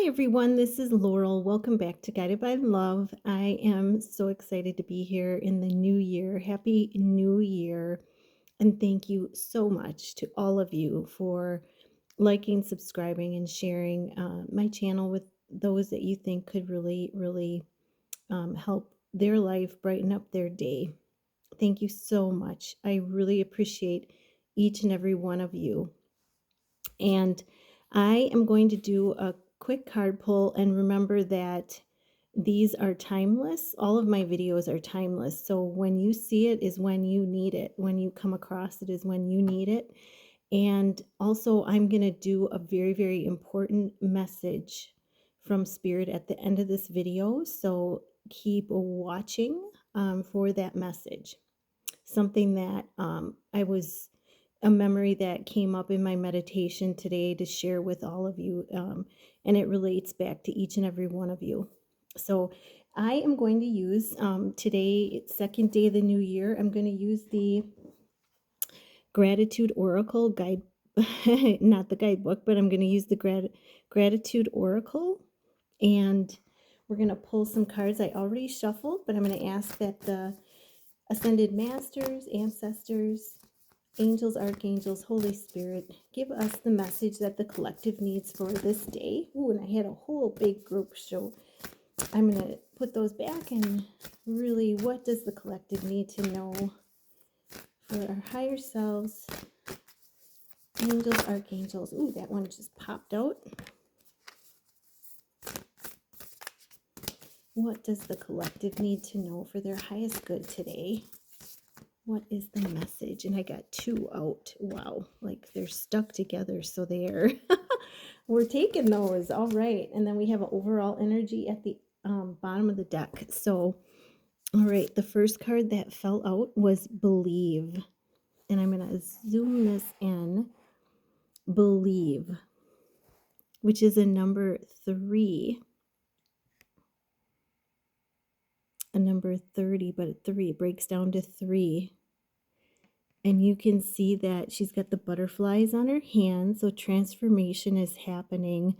Hi, everyone. This is Laurel. Welcome back to Guided by Love. I am so excited to be here in the new year. Happy New Year. And thank you so much to all of you for liking, subscribing, and sharing my channel with those that you think could really help their life, brighten up their day. Thank you so much. I really appreciate each and every one of you. And I am going to do a quick card pull, and remember that these are timeless. All of my videos are timeless. So when you see it is when you need it. When you come across it is when you need it. And also, I'm going to do a very important message from Spirit at the end of this video. So keep watching for that message. Something that I was a memory that came up in my meditation today to share with all of you. And it relates back to each and every one of you. So I am going to use today, it's second day of the new year. I'm going to use the Gratitude Oracle guide, not the guidebook, but I'm going to use the Gratitude Oracle. And we're going to pull some cards I already shuffled, but I'm going to ask that the Ascended Masters, Ancestors, Angels, Archangels, Holy Spirit, give us the message that the collective needs for this day. Ooh, and I had a whole big group show. I'm going to put those back and really, what does the collective need to know for our higher selves? Angels, Archangels. Ooh, that one just popped out. What does the collective need to know for their highest good today? What is the message? And I got two out. Wow. Like they're stuck together. So they're, we're taking those. All right. And then we have an overall energy at the bottom of the deck. So, all right. The first card that fell out was Believe. And I'm going to zoom this in. Believe, which is a number 3. A number 30, but 3 breaks down to 3. And you can see that she's got the butterflies on her hand. So transformation is happening.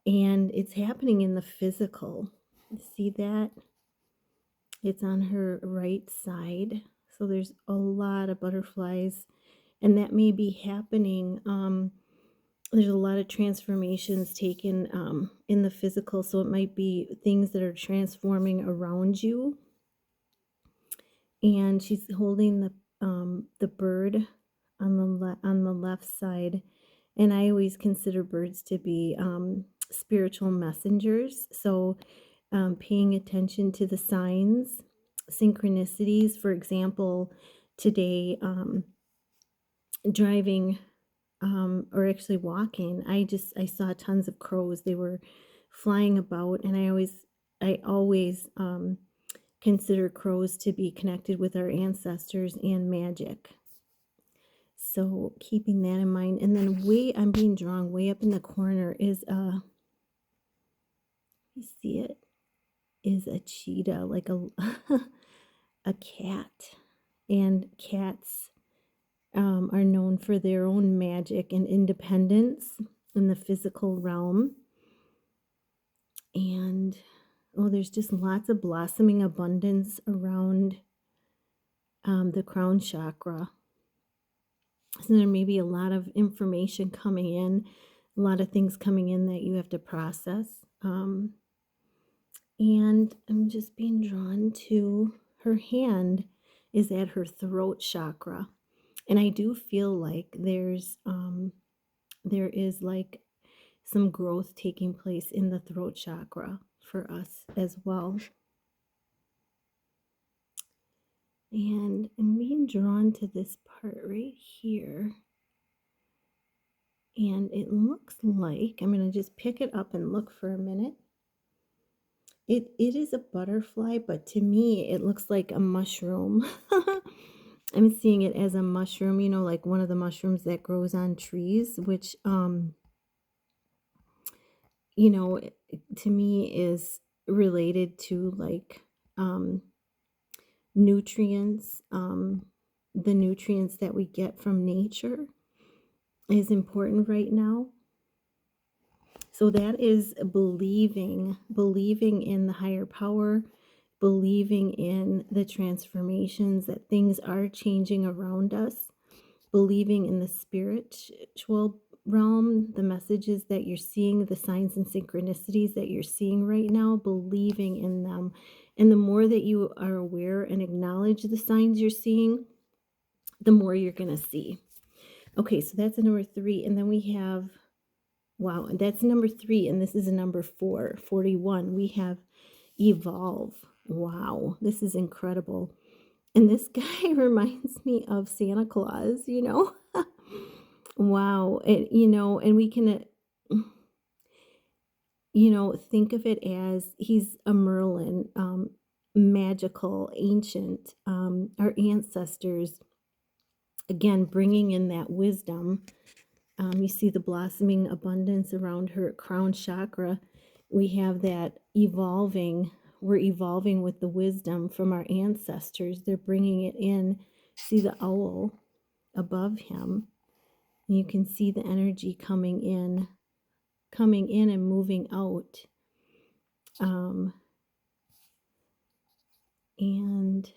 And it's happening in the physical. See that? It's on her right side. So there's a lot of butterflies. And that may be happening. There's a lot of transformations taken in the physical. So it might be things that are transforming around you. And she's holding the bird on the left side, and I always consider birds to be spiritual messengers. So paying attention to the signs, synchronicities. For example, today driving or actually walking, I saw tons of crows. They were flying about, and I always consider crows to be connected with our ancestors and magic. So keeping that in mind. And then I'm being drawn way up in the corner is you see it, is a cheetah, like a a cat. And cats are known for their own magic and independence in the physical realm. And there's just lots of blossoming abundance around the crown chakra. So there may be a lot of information coming in, a lot of things coming in that you have to process. And I'm just being drawn to her hand is at her throat chakra. And I do feel like there is like some growth taking place in the throat chakra for us as well. And I'm being drawn to this part right here. And it looks like, I'm going to just pick it up and look for a minute. It is a butterfly, but to me, it looks like a mushroom. I'm seeing it as a mushroom, like one of the mushrooms that grows on trees, which, to me is related to like nutrients. The nutrients that we get from nature is important right now. So that is believing in the higher power, believing in the transformations, that things are changing around us, believing in the spiritual realm, the messages that you're seeing, the signs and synchronicities that you're seeing right now, believing in them. And the more that you are aware and acknowledge the signs you're seeing, the more you're going to see. Okay, so that's a number 3. And then we have, wow, that's number 3. And this is a number 4, 41. We have evolve. Wow, this is incredible. And this guy reminds me of Santa Claus. Wow. And we can, think of it as he's a Merlin, magical, ancient, our ancestors, again, bringing in that wisdom. You see the blossoming abundance around her crown chakra. We have that evolving. We're evolving with the wisdom from our ancestors. They're bringing it in. See the owl above him. You can see the energy coming in and moving out. And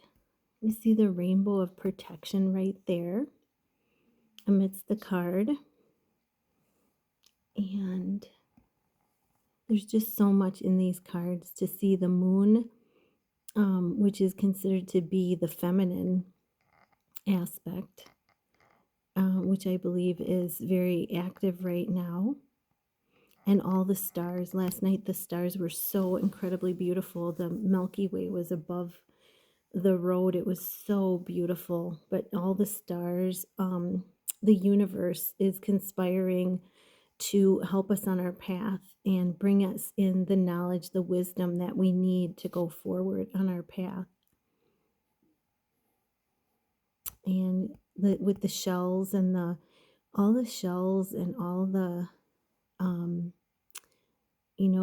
you see the rainbow of protection right there amidst the card. And there's just so much in these cards to see the moon, which is considered to be the feminine aspect, which I believe is very active right now. And all the stars. Last night, the stars were so incredibly beautiful. The Milky Way was above the road. It was so beautiful. But all the stars, the universe is conspiring to help us on our path and bring us in the knowledge, the wisdom that we need to go forward on our path. And with the shells and all the shells and all the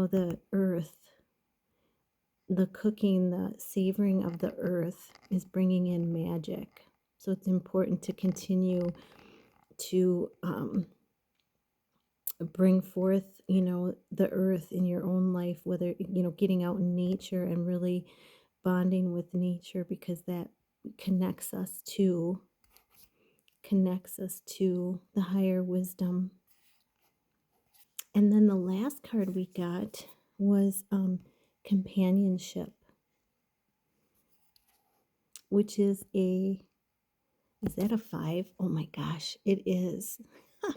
the earth, the cooking, the savoring of the earth is bringing in magic. So it's important to continue to bring forth, the earth in your own life, whether, getting out in nature and really bonding with nature, because that connects us to the higher wisdom. And then the last card we got was companionship, which is that a 5? Oh my gosh, it is.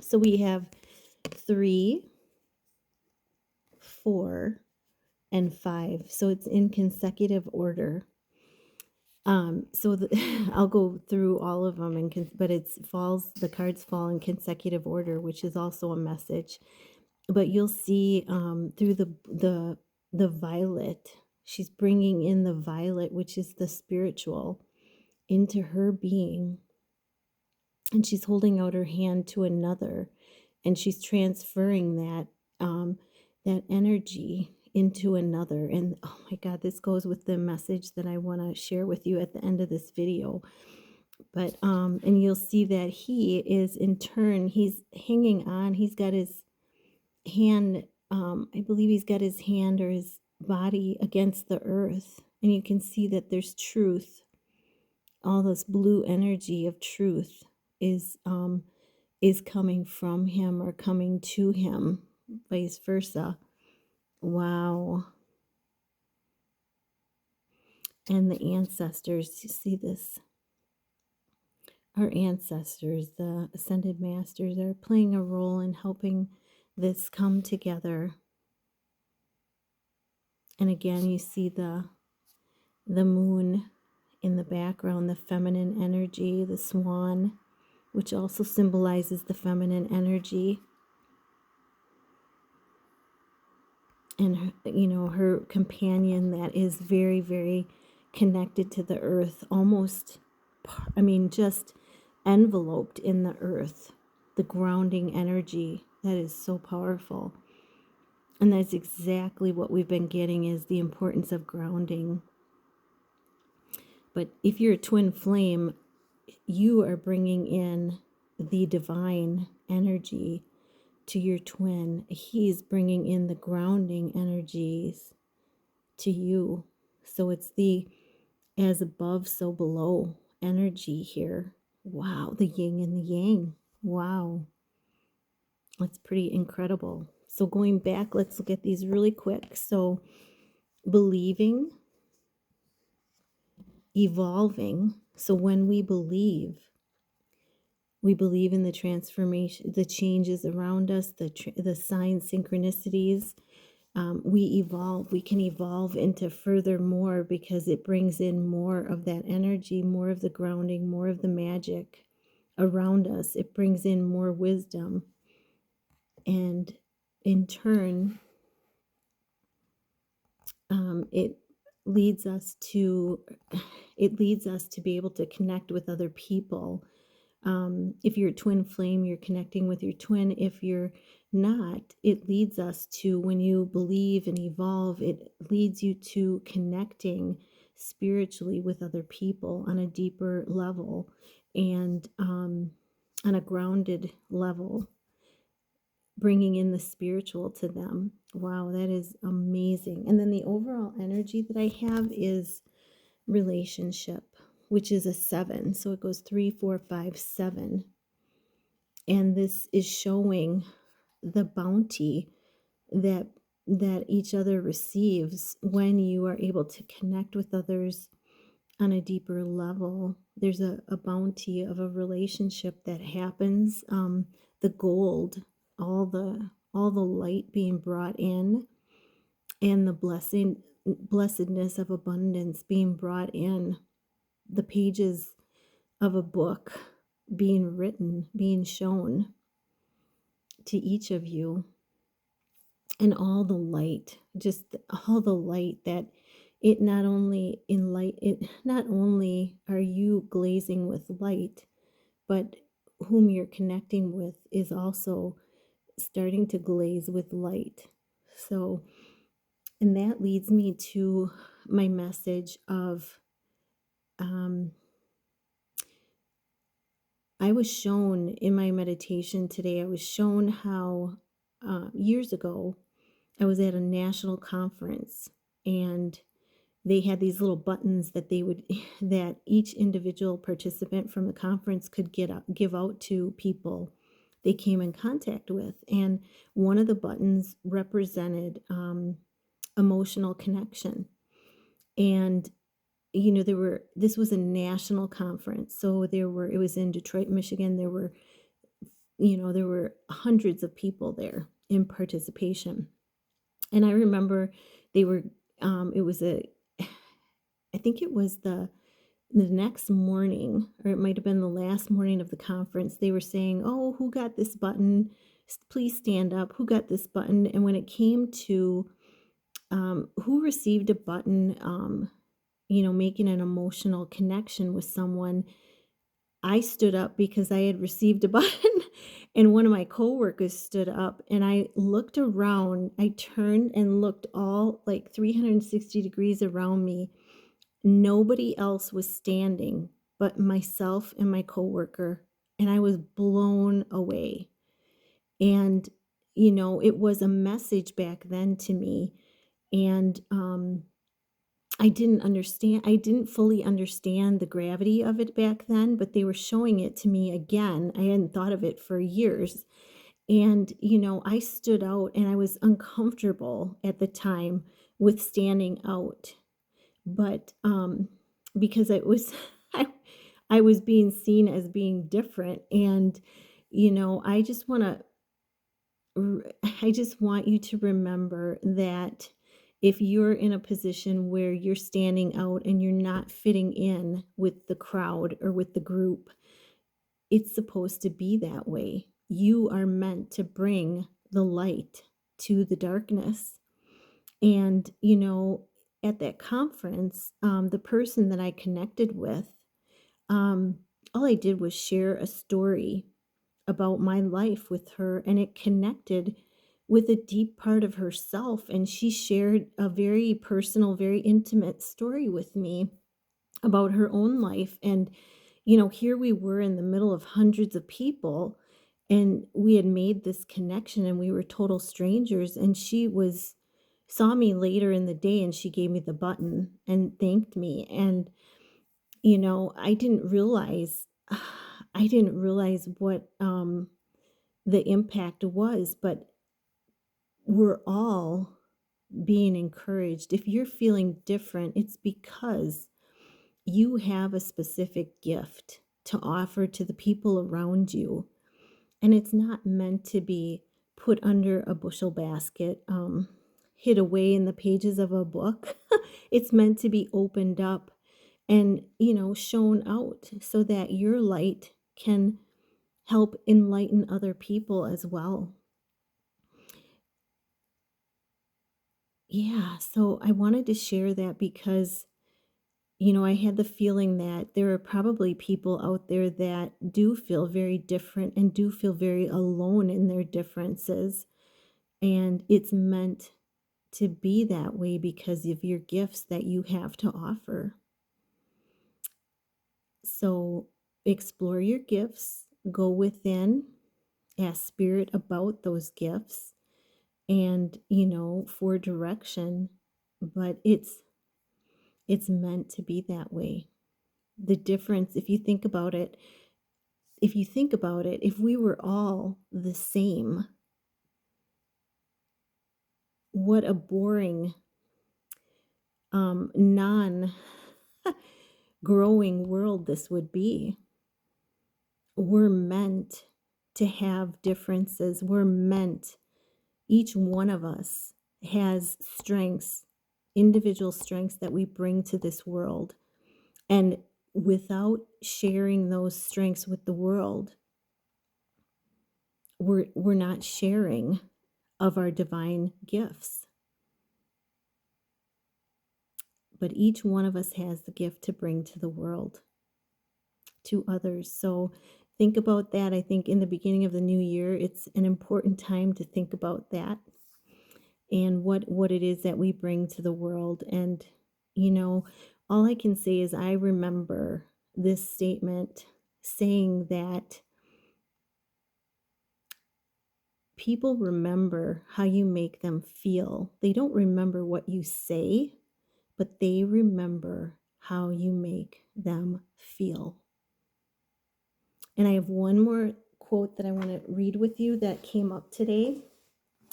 So we have 3, 4, and 5. So it's in consecutive order. So I'll go through all of them, but the cards fall in consecutive order, which is also a message. But you'll see through the violet, she's bringing in the violet, which is the spiritual, into her being. And she's holding out her hand to another, and she's transferring that energy into another. And oh my God, this goes with the message that I want to share with you at the end of this video. But and you'll see that he is in turn, he's hanging on. He's got his hand, I believe he's got his hand or his body against the earth, and you can see that there's truth. All this blue energy of truth is coming from him or coming to him, vice versa. Wow. And the ancestors, you see this? Our ancestors, the ascended masters, are playing a role in helping this come together. And again, you see the moon in the background, the feminine energy, the swan, which also symbolizes the feminine energy. And her companion that is very, very connected to the earth, almost, just enveloped in the earth, the grounding energy that is so powerful. And that's exactly what we've been getting, is the importance of grounding. But if you're a twin flame, you are bringing in the divine energy to your twin. He's bringing in the grounding energies to you. So it's the as above, so below energy here. Wow, the yin and the yang. Wow, that's pretty incredible. So going back, let's look at these really quick. So believing, evolving. So when we believe in the transformation, the changes around us, the signs, synchronicities. We evolve. We can evolve into further more because it brings in more of that energy, more of the grounding, more of the magic around us. It brings in more wisdom, and in turn, it leads us to be able to connect with other people. If you're a twin flame, you're connecting with your twin. If you're not, it leads us to, when you believe and evolve, it leads you to connecting spiritually with other people on a deeper level, and on a grounded level, bringing in the spiritual to them. Wow, that is amazing. And then the overall energy that I have is relationship, which is a 7. So it goes 3, 4, 5, 7. And this is showing the bounty that each other receives when you are able to connect with others on a deeper level. There's a bounty of a relationship that happens. The gold, all the light being brought in, and the blessedness of abundance being brought in. The pages of a book being written, being shown to each of you, and all the light, just all the light that it not only are you glazing with light, but whom you're connecting with is also starting to glaze with light. So, and that leads me to my message of, um, I was shown in my meditation today, I was shown how years ago I was at a national conference, and they had these little buttons that they would that each individual participant from the conference could give out to people they came in contact with. And one of the buttons represented emotional connection. And this was a national conference, so it was in Detroit, Michigan. There were hundreds of people there in participation. And I remember they were it was a I think it was the next morning, or it might have been the last morning of the conference. They were saying, "Oh, who got this button? Please stand up. Who got this button?" And when it came to who received a button, making an emotional connection with someone, I stood up because I had received a button, and one of my coworkers stood up, and I looked around. I turned and looked all like 360 degrees around me. Nobody else was standing but myself and my coworker, and I was blown away. And it was a message back then to me, and I didn't fully understand the gravity of it back then, but they were showing it to me again. I hadn't thought of it for years. And, I stood out, and I was uncomfortable at the time with standing out. But because it was I, I was being seen as being different. And, I just want to I just want you to remember that if you're in a position where you're standing out and you're not fitting in with the crowd or with the group, it's supposed to be that way. You are meant to bring the light to the darkness. And, at that conference, the person that I connected with, um, all I did was share a story about my life with her, and it connected with a deep part of herself. And she shared a very personal, very intimate story with me about her own life. And here we were in the middle of hundreds of people, And we had made this connection and we were total strangers, and she was saw me later in the day and she gave me the button and thanked me. And I didn't realize I didn't realize what the impact was, but we're all being encouraged. If you're feeling different, it's because you have a specific gift to offer to the people around you. And it's not meant to be put under a bushel basket, hid away in the pages of a book. It's meant to be opened up and, shown out so that your light can help enlighten other people as well. Yeah, so I wanted to share that because, I had the feeling that there are probably people out there that do feel very different and do feel very alone in their differences. And it's meant to be that way because of your gifts that you have to offer. So explore your gifts, go within, ask spirit about those gifts and, for direction, but it's meant to be that way. The difference, if you think about it, if we were all the same, what a boring, non growing world this would be. We're meant to have differences. Each one of us has strengths, individual strengths that we bring to this world. And without sharing those strengths with the world, we're not sharing of our divine gifts. But each one of us has the gift to bring to the world, to others. So think about that. I think in the beginning of the new year, it's an important time to think about that and what it is that we bring to the world. And you know, all I can say is I remember this statement saying that people remember how you make them feel. They don't remember what you say, but they remember how you make them feel. And I have one more quote that I want to read with you that came up today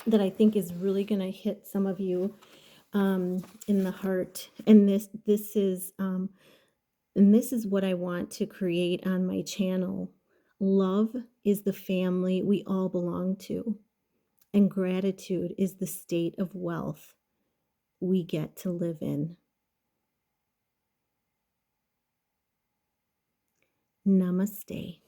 that I think is really going to hit some of you in the heart. And this is what I want to create on my channel. Love is the family we all belong to, and gratitude is the state of wealth we get to live in. Namaste.